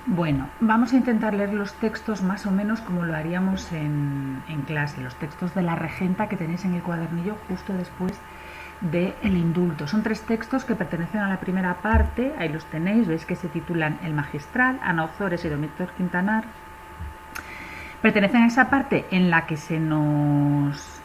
Bueno, vamos a intentar leer los textos más o menos como lo haríamos en clase, los textos de la regenta que tenéis en el cuadernillo justo después del indulto. Son 3 textos que pertenecen a la primera parte, ahí los tenéis, veis que se titulan El Magistral, Ana Ozores y don Víctor Quintanar. Pertenecen a esa parte en la que se nos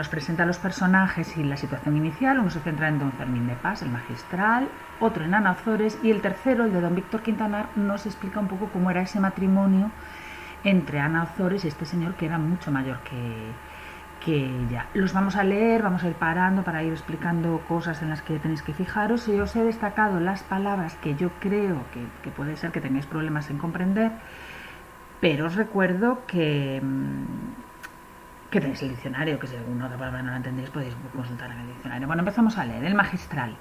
presentan los personajes y la situación inicial. Uno se centra en don Fermín de Pas, el magistral, otro en Ana Ozores, y el tercero, el de don Víctor Quintanar, nos explica un poco cómo era ese matrimonio entre Ana Ozores y este señor que era mucho mayor que ella. Los vamos a leer, vamos a ir parando para ir explicando cosas en las que tenéis que fijaros. Y os he destacado las palabras que yo creo que puede ser que tengáis problemas en comprender, pero os recuerdo que tenéis el diccionario, que si alguna otra palabra no la entendéis podéis consultar en el diccionario. Bueno, empezamos a leer. El magistral.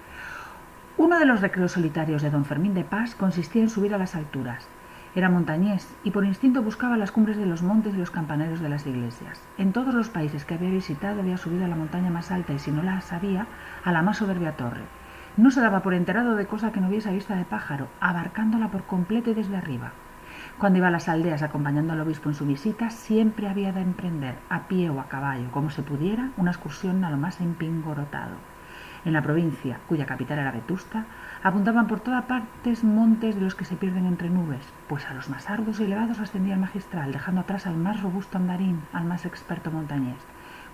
Uno de los recreos solitarios de don Fermín de Pas consistía en subir a las alturas. Era montañés y por instinto buscaba las cumbres de los montes y los campaneros de las iglesias. En todos los países que había visitado había subido a la montaña más alta y, si no la sabía, a la más soberbia torre. No se daba por enterado de cosa que no viese a vista de pájaro, abarcándola por completo y desde arriba. Cuando iba a las aldeas acompañando al obispo en su visita, siempre había de emprender, a pie o a caballo, como se pudiera, una excursión a lo más empingorotado. En la provincia, cuya capital era Vetusta, abundaban por todas partes montes de los que se pierden entre nubes, pues a los más arduos y elevados ascendía el magistral, dejando atrás al más robusto andarín, al más experto montañés.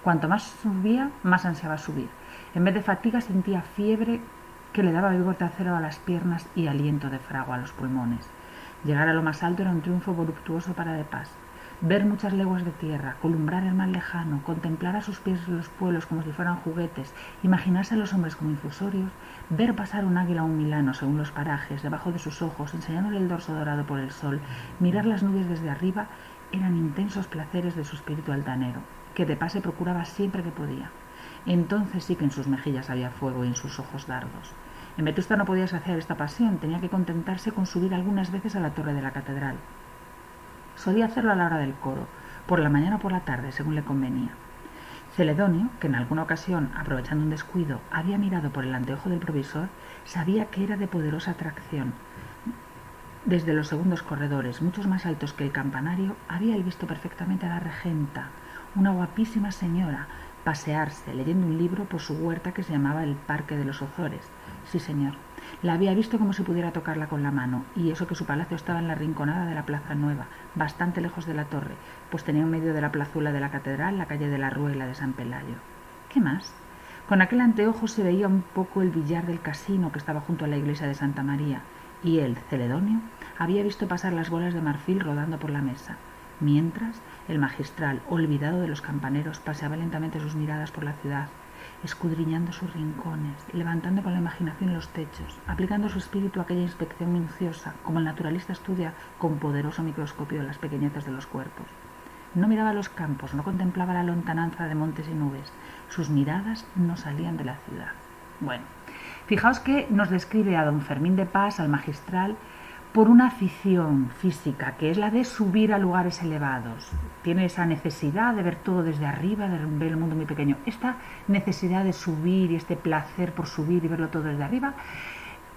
Cuanto más subía, más ansiaba subir. En vez de fatiga sentía fiebre que le daba vigor de acero a las piernas y aliento de fragua a los pulmones. Llegar a lo más alto era un triunfo voluptuoso para De Pas. Ver muchas leguas de tierra, columbrar el mar lejano, contemplar a sus pies los pueblos como si fueran juguetes, imaginarse a los hombres como infusorios, ver pasar un águila o un milano según los parajes, debajo de sus ojos, enseñándole el dorso dorado por el sol, mirar las nubes desde arriba, eran intensos placeres de su espíritu altanero, que De Pas se procuraba siempre que podía. Entonces sí que en sus mejillas había fuego y en sus ojos dardos. En Vetusta no podía saciar esta pasión, tenía que contentarse con subir algunas veces a la torre de la catedral. Solía hacerlo a la hora del coro, por la mañana o por la tarde, según le convenía. Celedonio, que en alguna ocasión, aprovechando un descuido, había mirado por el anteojo del provisor, sabía que era de poderosa atracción. Desde los segundos corredores, muchos más altos que el campanario, había él visto perfectamente a la regenta, una guapísima señora, pasearse, leyendo un libro por su huerta que se llamaba el Parque de los Ozores. Sí, señor. La había visto como si pudiera tocarla con la mano, y eso que su palacio estaba en la rinconada de la Plaza Nueva, bastante lejos de la torre, pues tenía en medio de la plazuela de la catedral la calle de la Rúa y la de San Pelayo. ¿Qué más? Con aquel anteojo se veía un poco el billar del casino que estaba junto a la iglesia de Santa María, y él, Celedonio, había visto pasar las bolas de marfil rodando por la mesa, mientras el magistral, olvidado de los campaneros, paseaba lentamente sus miradas por la ciudad, escudriñando sus rincones, levantando con la imaginación los techos, aplicando su espíritu a aquella inspección minuciosa, como el naturalista estudia con poderoso microscopio las pequeñeces de los cuerpos. No miraba los campos, no contemplaba la lontananza de montes y nubes, sus miradas no salían de la ciudad. Bueno, fijaos que nos describe a don Fermín de Pas, al magistral, por una afición física, que es la de subir a lugares elevados. Tiene esa necesidad de ver todo desde arriba, de ver el mundo muy pequeño. Esta necesidad de subir y este placer por subir y verlo todo desde arriba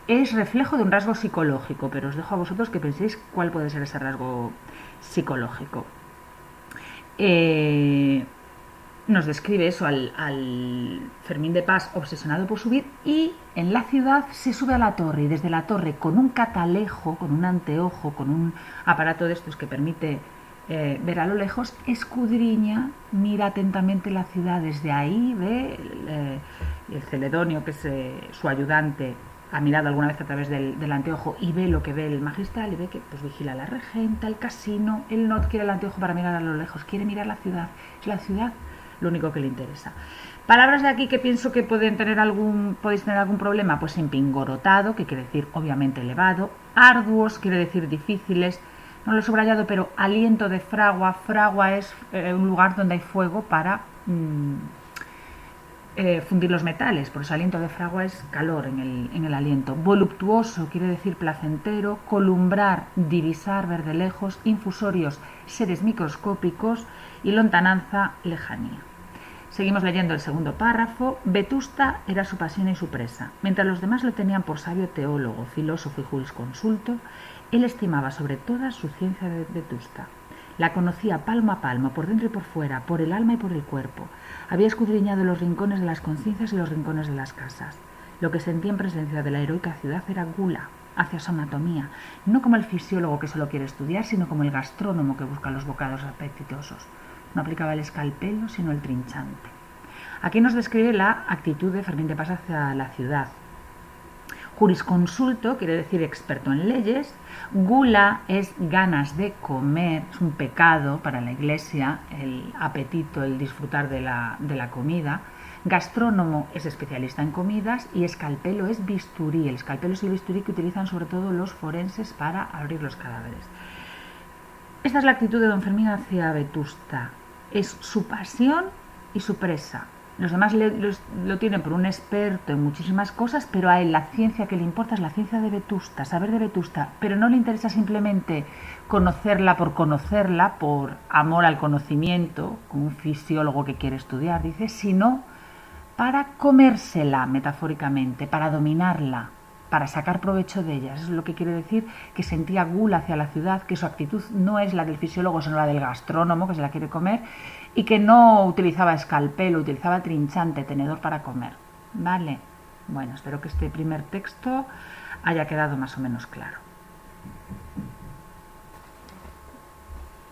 es reflejo de un rasgo psicológico, pero os dejo a vosotros que penséis cuál puede ser ese rasgo psicológico. Nos describe eso al Fermín de Pas obsesionado por subir, y en la ciudad se sube a la torre, y desde la torre con un catalejo, con un anteojo, con un aparato de estos que permite ver a lo lejos, escudriña, mira atentamente la ciudad. Desde ahí ve el Celedonio, que es su ayudante, ha mirado alguna vez a través del anteojo y ve lo que ve el magistral, y ve que pues vigila la regenta, el casino. Él no quiere el anteojo para mirar a lo lejos, quiere mirar la ciudad. Es la ciudad lo único que le interesa. Palabras de aquí que pienso que podéis tener algún problema, pues empingorotado, que quiere decir obviamente elevado, arduos, quiere decir difíciles, no lo he subrayado, pero aliento de fragua. Fragua es un lugar donde hay fuego para fundir los metales, por eso aliento de fragua es calor en el aliento. Voluptuoso quiere decir placentero, columbrar, divisar, ver de lejos, infusorios, seres microscópicos, y lontananza, lejanía. Seguimos leyendo el segundo párrafo. Vetusta era su pasión y su presa. Mientras los demás lo tenían por sabio teólogo, filósofo y jurisconsulto, Él estimaba sobre todas su ciencia de Vetusta. La conocía palmo a palmo, por dentro y por fuera, por el alma y por el cuerpo. Había escudriñado los rincones de las conciencias y los rincones de las casas. Lo que sentía en presencia de la heroica ciudad era gula hacia su anatomía, no como el fisiólogo que solo quiere estudiar, sino como el gastrónomo que busca los bocados apetitosos. No aplicaba el escalpelo, sino el trinchante. Aquí nos describe la actitud de Fermín de Pas hacia la ciudad. Jurisconsulto quiere decir experto en leyes. Gula es ganas de comer, es un pecado para la Iglesia, el apetito, el disfrutar de la comida. Gastrónomo es especialista en comidas y escalpelo es bisturí. El escalpelo es el bisturí que utilizan sobre todo los forenses para abrir los cadáveres. Esta es la actitud de don Fermín hacia Vetusta. Es su pasión y su presa. Los demás lo tienen por un experto en muchísimas cosas, pero a él la ciencia que le importa es la ciencia de Vetusta, saber de Vetusta, pero no le interesa simplemente conocerla, por amor al conocimiento, como un fisiólogo que quiere estudiar, dice, sino para comérsela metafóricamente, para dominarla, para sacar provecho de ella. Eso es lo que quiere decir que sentía gula hacia la ciudad, que su actitud no es la del fisiólogo, sino la del gastrónomo, que se la quiere comer, y que no utilizaba escalpelo, utilizaba trinchante, tenedor para comer. ¿Vale? Bueno, espero que este primer texto haya quedado más o menos claro.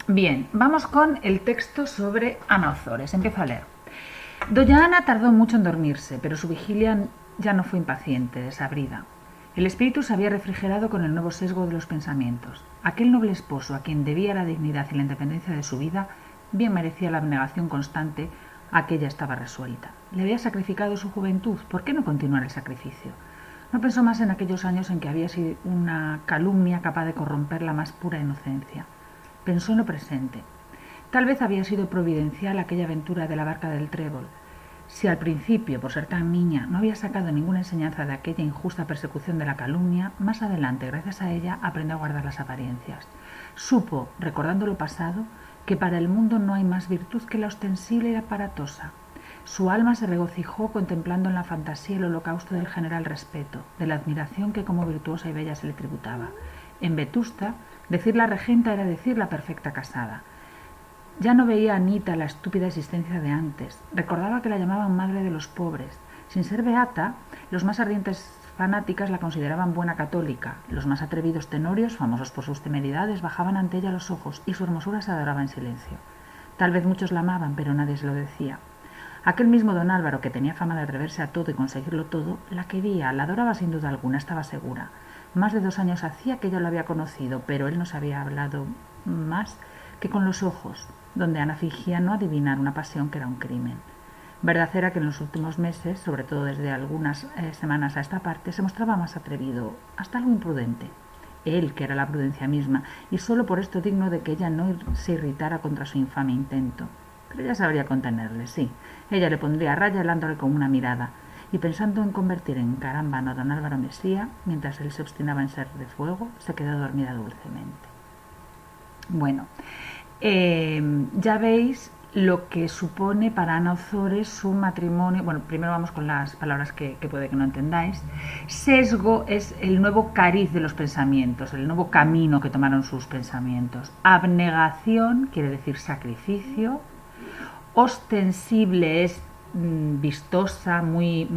Bien, vamos con el texto sobre Ana Ozores. Empiezo a leer. Doña Ana tardó mucho en dormirse, pero su vigilia ya no fue impaciente, desabrida. El espíritu se había refrigerado con el nuevo sesgo de los pensamientos. Aquel noble esposo, a quien debía la dignidad y la independencia de su vida, bien merecía la abnegación constante a que ella estaba resuelta. Le había sacrificado su juventud, ¿por qué no continuar el sacrificio? No pensó más en aquellos años en que había sido una calumnia capaz de corromper la más pura inocencia. Pensó en lo presente. Tal vez había sido providencial aquella aventura de la barca del Trébol. Si al principio, por ser tan niña, no había sacado ninguna enseñanza de aquella injusta persecución de la calumnia, más adelante, gracias a ella, aprendió a guardar las apariencias. Supo, recordando lo pasado, que para el mundo no hay más virtud que la ostensible y la aparatosa. Su alma se regocijó contemplando en la fantasía el holocausto del general respeto, de la admiración que como virtuosa y bella se le tributaba. En Vetusta, decir la regenta era decir la perfecta casada. Ya no veía a Anita la estúpida existencia de antes. Recordaba que la llamaban madre de los pobres. Sin ser beata, los más ardientes fanáticas la consideraban buena católica. Los más atrevidos tenorios, famosos por sus temeridades, bajaban ante ella los ojos y su hermosura se adoraba en silencio. Tal vez muchos la amaban, pero nadie se lo decía. Aquel mismo don Álvaro, que tenía fama de atreverse a todo y conseguirlo todo, la quería, la adoraba sin duda alguna, estaba segura. Más de 2 años hacía que ella lo había conocido, pero él no se había hablado más que con los ojos, donde Ana fingía no adivinar una pasión que era un crimen. Verdad era que en los últimos meses, sobre todo desde algunas semanas a esta parte, se mostraba más atrevido, hasta algo imprudente. Él, que era la prudencia misma, y solo por esto digno de que ella no se irritara contra su infame intento. Pero ella sabría contenerle, sí. Ella le pondría a raya helándole con una mirada, y pensando en convertir en carámbano a don Álvaro Mesía, mientras él se obstinaba en ser de fuego, se quedó dormida dulcemente. Bueno, ya veis lo que supone para Ana Ozores su matrimonio. Bueno, primero vamos con las palabras que puede que no entendáis. Sesgo es el nuevo cariz de los pensamientos, el nuevo camino que tomaron sus pensamientos. Abnegación quiere decir sacrificio. Ostensible es vistosa, muy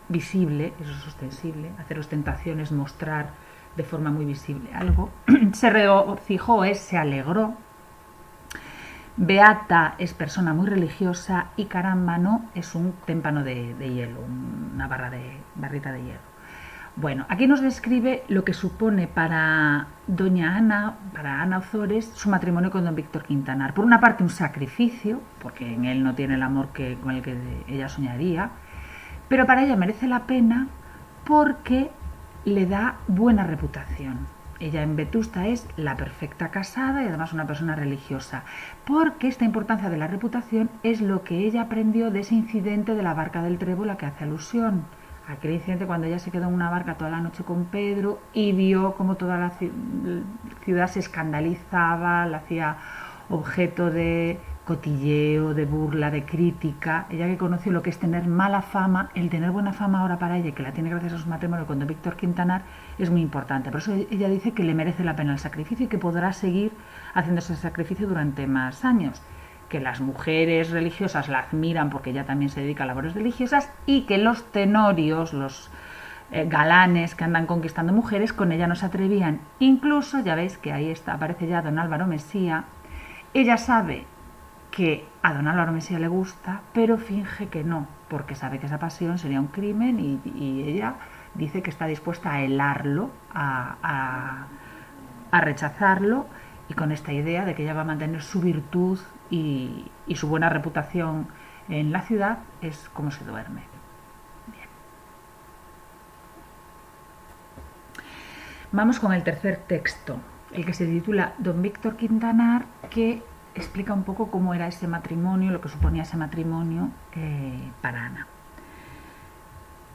visible, eso es ostensible. Hacer ostentación es mostrar de forma muy visible algo. Se regocijó es se alegró. Beata es persona muy religiosa y carámbano es un témpano de hielo, una barrita de hielo. Bueno, aquí nos describe lo que supone para doña Ana, para Ana Ozores, su matrimonio con don Víctor Quintanar. Por una parte un sacrificio, porque en él no tiene el amor con el que ella soñaría, pero para ella merece la pena porque le da buena reputación. Ella en Vetusta es la perfecta casada y además una persona religiosa, porque esta importancia de la reputación es lo que ella aprendió de ese incidente de la barca del Trébol a que hace alusión. Aquel incidente cuando ella se quedó en una barca toda la noche con Pedro y vio cómo toda la ciudad se escandalizaba, la hacía objeto de cotilleo, de burla, de crítica. Ella que conoció lo que es tener mala fama, el tener buena fama ahora para ella, que la tiene gracias a su matrimonio con don Víctor Quintanar, es muy importante. Por eso ella dice que le merece la pena el sacrificio y que podrá seguir haciendo ese sacrificio durante más años. Que las mujeres religiosas la admiran porque ella también se dedica a labores religiosas y que los tenorios, los galanes que andan conquistando mujeres, con ella no se atrevían. Incluso, ya veis que ahí está, aparece ya don Álvaro Mesía. Ella sabe que a don Álvaro Mesía le gusta, pero finge que no, porque sabe que esa pasión sería un crimen y ella dice que está dispuesta a helarlo, a rechazarlo, y con esta idea de que ella va a mantener su virtud y su buena reputación en la ciudad, es como se duerme. Bien. Vamos con el tercer texto, el que se titula Don Víctor Quintanar, que explica un poco cómo era ese matrimonio, lo que suponía ese matrimonio para Ana.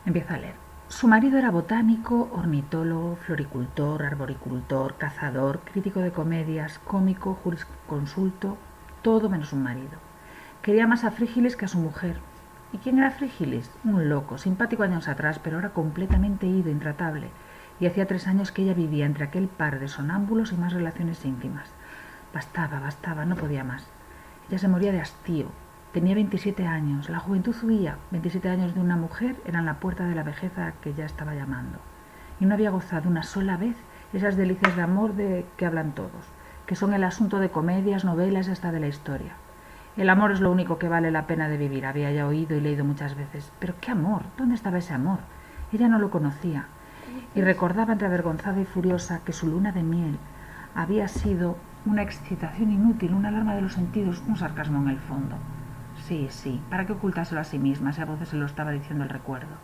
Empiezo a leer. Su marido era botánico, ornitólogo, floricultor, arboricultor, cazador, crítico de comedias, cómico, jurisconsulto, todo menos un marido. Quería más a Frígilis que a su mujer. ¿Y quién era Frígilis? Un loco, simpático años atrás, pero ahora completamente ido, intratable. Y hacía 3 años que ella vivía entre aquel par de sonámbulos y más relaciones íntimas. Bastaba, no podía más. Ella se moría de hastío. Tenía 27 años, la juventud huía. 27 años de una mujer eran la puerta de la vejez a que ya estaba llamando. Y no había gozado una sola vez esas delicias de amor de que hablan todos, que son el asunto de comedias, novelas, hasta de la historia. El amor es lo único que vale la pena de vivir, había ya oído y leído muchas veces. Pero ¿qué amor? ¿Dónde estaba ese amor? Ella no lo conocía. Y recordaba entre avergonzada y furiosa que su luna de miel había sido una excitación inútil, una alarma de los sentidos, un sarcasmo en el fondo. Sí, ¿para qué ocultárselo a sí misma? Si a voces se lo estaba diciendo el recuerdo.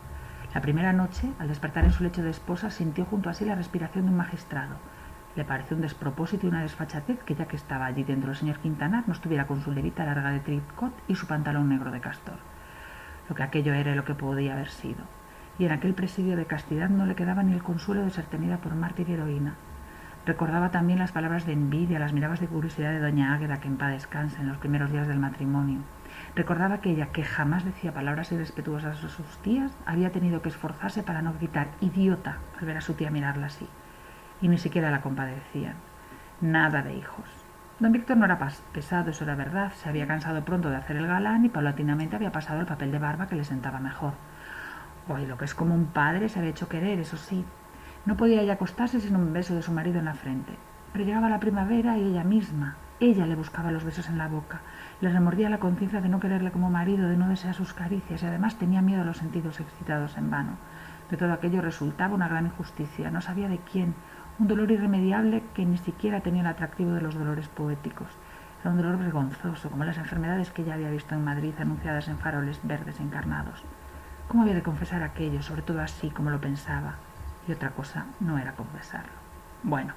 La primera noche, al despertar en su lecho de esposa, sintió junto a sí la respiración de un magistrado. Le pareció un despropósito y una desfachatez que ya que estaba allí dentro el señor Quintanar no estuviera con su levita larga de tricot y su pantalón negro de castor. Lo que aquello era y lo que podía haber sido. Y en aquel presidio de castidad no le quedaba ni el consuelo de ser tenida por mártir y heroína. Recordaba también las palabras de envidia, las miradas de curiosidad de doña Águeda, que en paz descanse, en los primeros días del matrimonio. Recordaba que ella, que jamás decía palabras irrespetuosas a sus tías, había tenido que esforzarse para no gritar idiota al ver a su tía mirarla así. Y ni siquiera la compadecían. Nada de hijos. Don Víctor no era pesado, eso era verdad. Se había cansado pronto de hacer el galán y paulatinamente había pasado al papel de barba que le sentaba mejor. Hoy lo que es como un padre se había hecho querer, eso sí. No podía ella acostarse sin un beso de su marido en la frente. Pero llegaba la primavera y ella le buscaba los besos en la boca. Le remordía la conciencia de no quererle como marido, de no desear sus caricias y además tenía miedo a los sentidos excitados en vano. De todo aquello resultaba una gran injusticia, no sabía de quién, un dolor irremediable que ni siquiera tenía el atractivo de los dolores poéticos. Era un dolor vergonzoso, como las enfermedades que ella había visto en Madrid anunciadas en faroles verdes encarnados. ¿Cómo había de confesar aquello, sobre todo así como lo pensaba? Y otra cosa no era confesarlo. Bueno,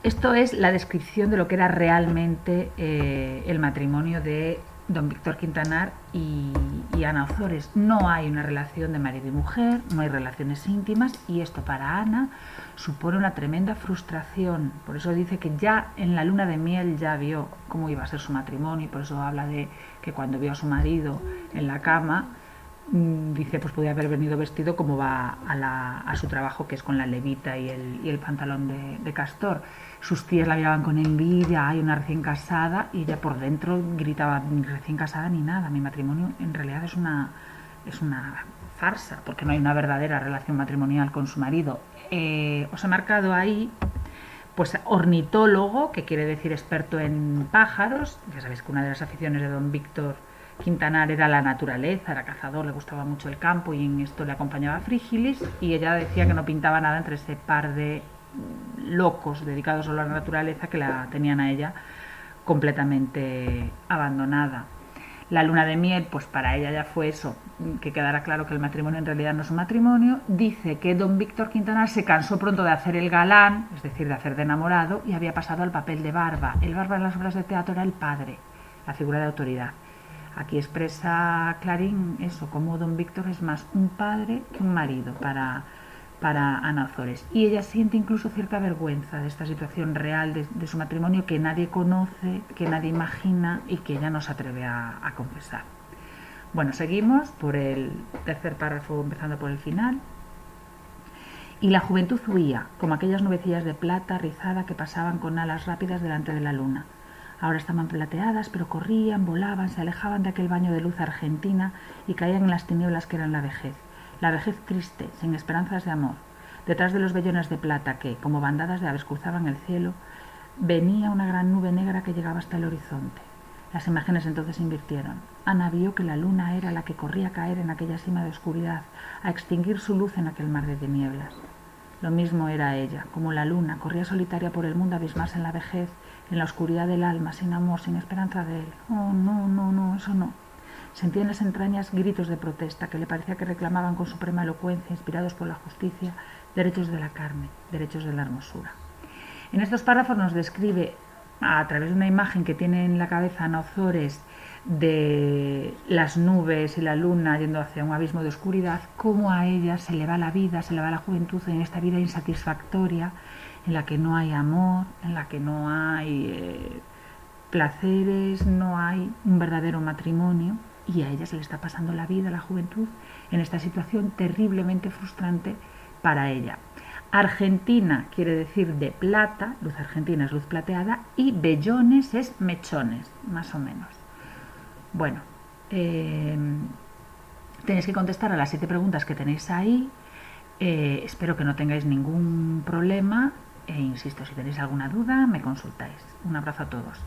esto es la descripción de lo que era realmente el matrimonio de don Víctor Quintanar y Ana Ozores. No hay una relación de marido y mujer, no hay relaciones íntimas y esto para Ana supone una tremenda frustración. Por eso dice que ya en la luna de miel ya vio cómo iba a ser su matrimonio y por eso habla de que cuando vio a su marido en la cama, dice, pues podía haber venido vestido como va a su trabajo, que es con la levita y el pantalón de castor. Sus tías la miraban con envidia, hay una recién casada, y ella por dentro gritaba, ni recién casada ni nada, mi matrimonio en realidad es una farsa, porque no hay una verdadera relación matrimonial con su marido. Os he marcado ahí pues ornitólogo, que quiere decir experto en pájaros. Ya sabéis que una de las aficiones de don Víctor Quintanar era la naturaleza, era cazador, le gustaba mucho el campo y en esto le acompañaba Frígilis, y ella decía que no pintaba nada entre ese par de locos dedicados solo a la naturaleza que la tenían a ella completamente abandonada. La luna de miel, pues para ella ya fue eso, que quedara claro que el matrimonio en realidad no es un matrimonio. Dice que don Víctor Quintanar se cansó pronto de hacer el galán, es decir, de hacer de enamorado, y había pasado al papel de barba. El barba en las obras de teatro era el padre, la figura de autoridad. Aquí expresa Clarín eso, como don Víctor es más un padre que un marido para para Ana Ozores. Y ella siente incluso cierta vergüenza de esta situación real de su matrimonio que nadie conoce, que nadie imagina y que ella no se atreve a confesar. Bueno, seguimos por el tercer párrafo, empezando por el final. Y la juventud huía, como aquellas nubecillas de plata rizada que pasaban con alas rápidas delante de la luna. Ahora estaban plateadas, pero corrían, volaban, se alejaban de aquel baño de luz argentina y caían en las tinieblas que eran la vejez triste, sin esperanzas de amor. Detrás de los vellones de plata que, como bandadas de aves, cruzaban el cielo, venía una gran nube negra que llegaba hasta el horizonte. Las imágenes entonces se invirtieron. Ana vio que la luna era la que corría a caer en aquella cima de oscuridad, a extinguir su luz en aquel mar de tinieblas. Lo mismo era ella, como la luna, corría solitaria por el mundo a abismarse en la vejez, en la oscuridad del alma, sin amor, sin esperanza de él. Oh, no, no, no, eso no. Sentía en las entrañas gritos de protesta que le parecía que reclamaban con suprema elocuencia, inspirados por la justicia, derechos de la carne, derechos de la hermosura. En estos párrafos nos describe, a través de una imagen que tiene en la cabeza Ana Ozores de las nubes y la luna yendo hacia un abismo de oscuridad, cómo a ella se le va la vida, se le va la juventud en esta vida insatisfactoria, en la que no hay amor, en la que no hay placeres, no hay un verdadero matrimonio. Y a ella se le está pasando la vida, la juventud, en esta situación terriblemente frustrante para ella. Argentina quiere decir de plata, luz argentina es luz plateada, y vellones es mechones, más o menos. Bueno, tenéis que contestar a las 7 preguntas que tenéis ahí. Espero que no tengáis ningún problema. E insisto, si tenéis alguna duda, me consultáis. Un abrazo a todos.